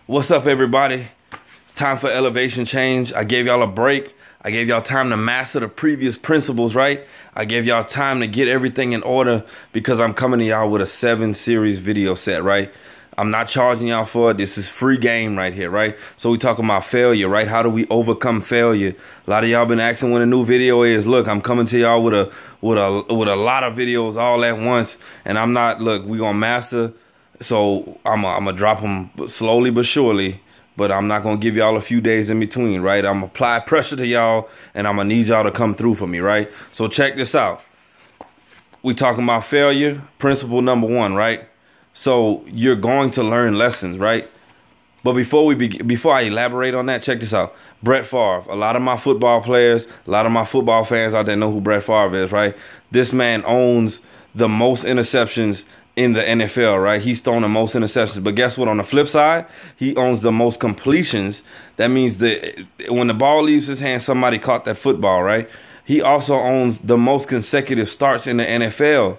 What's up, everybody? Time for elevation change. I gave y'all a break. I gave y'all time to master the previous principles, right? I gave y'all time to get everything in order because I'm coming to y'all with a 7-series video set, right? I'm not charging y'all for it. This is free game right here, right? So we talking about failure, right? How do we overcome failure? A lot of y'all been asking when a new video is. Look, I'm coming to y'all with a lot of videos all at once, and I'm not. Look, we gonna master. So I'm gonna drop them slowly but surely. But I'm not going to give y'all a few days in between, right? I'm going to apply pressure to y'all, and I'm going to need y'all to come through for me, right? So check this out. We talking about failure, principle number 1, right? So you're going to learn lessons, right? But before I elaborate on that, check this out. Brett Favre. A lot of my football players, a lot of my football fans out there know who Brett Favre is, right? This man owns the most interceptions in the NFL, right? He's thrown the most interceptions. But guess what? On the flip side, he owns the most completions. That means that when the ball leaves his hand, somebody caught that football, right? He also owns the most consecutive starts in the NFL.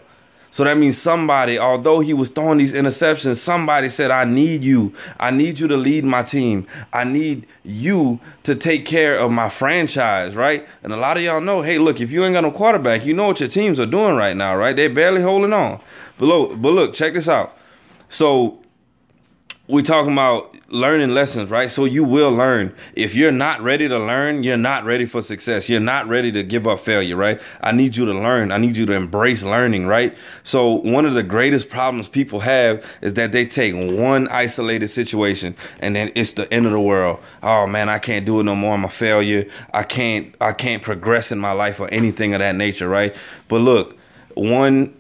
So that means somebody, although he was throwing these interceptions, somebody said, I need you. I need you to lead my team. I need you to take care of my franchise, right? And a lot of y'all know, hey, look, if you ain't got no quarterback, you know what your teams are doing right now, right? They're barely holding on. But look, check this out. So we're talking about learning lessons, right? So you will learn. If you're not ready to learn, you're not ready for success. You're not ready to give up failure, right? I need you to learn. I need you to embrace learning, right? So one of the greatest problems people have is that they take one isolated situation and then it's the end of the world. Oh man, I can't do it no more. I'm a failure. I can't progress in my life or anything of that nature, right? But look, one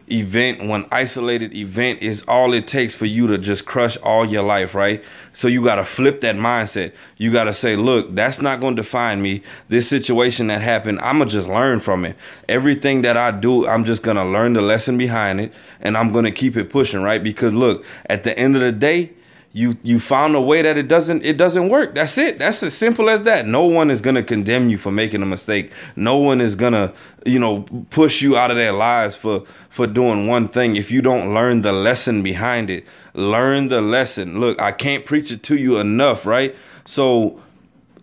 isolated event is all it takes for you to just crush all your life, right? So you got to flip that mindset. You got to say, look, that's not going to define me. This situation that happened, I'm going to just learn from it. Everything that I do, I'm just going to learn the lesson behind it, and I'm going to keep it pushing, right? Because look, at the end of the day, you found a way that it doesn't work. That's it. That's as simple as that. No one is going to condemn you for making a mistake. No one is going to, push you out of their lives for doing one thing if you don't learn the lesson behind it. Learn the lesson. Look, I can't preach it to you enough, right? So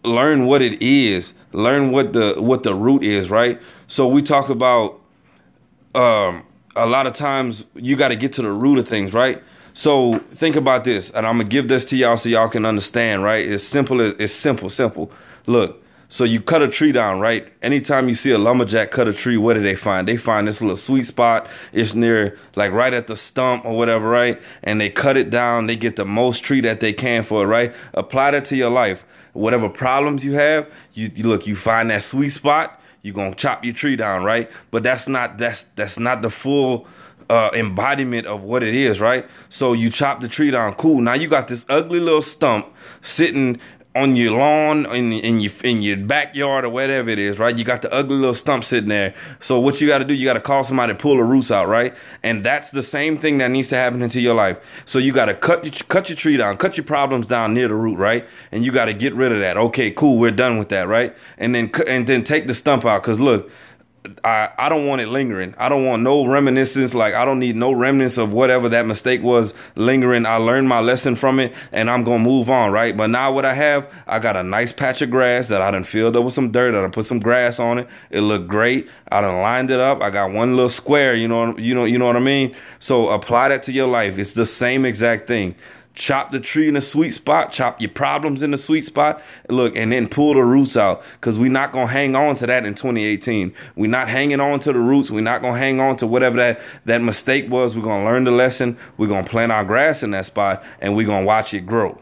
learn what it is. Learn what the root is, right? So we talk about a lot of times you got to get to the root of things, right? So think about this, and I'm gonna give this to y'all so y'all can understand, right? It's simple. Look, so you cut a tree down, right? Anytime you see a lumberjack cut a tree, what do they find? They find this little sweet spot. It's near, like right at the stump or whatever, right? And they cut it down. They get the most tree that they can for it, right? Apply that to your life. Whatever problems you have, you find that sweet spot. You're gonna chop your tree down, right? But that's not the full embodiment of what it is, right? So you chop the tree down, cool. Now you got this ugly little stump sitting on your lawn, in your backyard or whatever it is, right? You got the ugly little stump sitting there. So what you got to do, you got to call somebody to pull the roots out, right? And that's the same thing that needs to happen into your life. So you got to cut your tree down, cut your problems down near the root, right? And you got to get rid of that. Okay, cool, we're done with that, right? And then take the stump out, because look, I don't want it lingering. I don't want no reminiscence. Like, I don't need no remnants of whatever that mistake was lingering. I learned my lesson from it, and I'm going to move on, right? But now what I got a nice patch of grass that I done filled up with some dirt. I done put some grass on it. It looked great. I done lined it up. I got one little square, you know what I mean? So apply that to your life. It's the same exact thing. Chop the tree in the sweet spot, chop your problems in the sweet spot, look, and then pull the roots out, because we're not going to hang on to that in 2018. We're not hanging on to the roots. We're not going to hang on to whatever that mistake was. We're going to learn the lesson. We're going to plant our grass in that spot, and we're going to watch it grow.